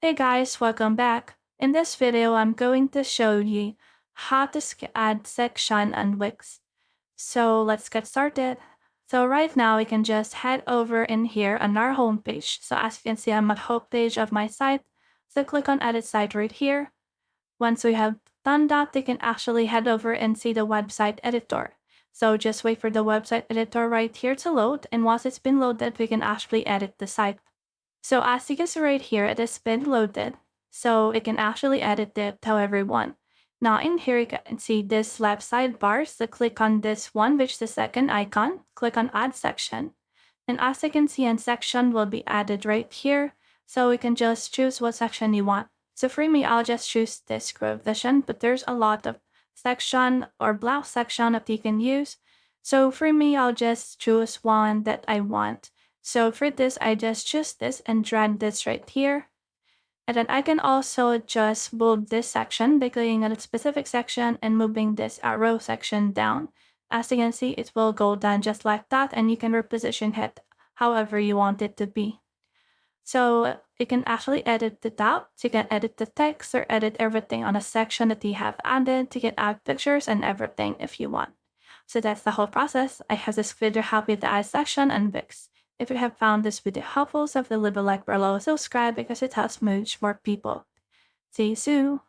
Hey guys, welcome back. In this video, I'm going to show you how to add section on Wix. So let's get started. So right now we can just head over in here on our homepage. So as you can see, I'm at homepage of my site. So click on edit site right here. Once we have done that, you can actually head over and see the website editor. So just wait for the website editor right here to load. And once it's been loaded, we can actually edit the site. So as you can see right here, it has been loaded. So we can actually edit it however we want. Now in here, you can see this left sidebar. So click on this one, which is the second icon. Click on add section. And as you can see, a section will be added right here. So we can just choose what section you want. So for me, I'll just choose this Reposition, but there's a lot of section or blouse section that you can use. So for me, I'll just choose one that I want. So for this, I just choose this and drag this right here. And then I can also just move this section by clicking on a specific section and moving this arrow section down. As you can see, it will go down just like that, and you can reposition it however you want it to be. So you can actually edit the tab. You can edit the text or edit everything on a section that you have added. You can add pictures and everything if you want. So that's the whole process. I hope this video helped you with the add section and Wix. If you have found this video helpful, so leave a like below, subscribe because it helps much more people. See you soon!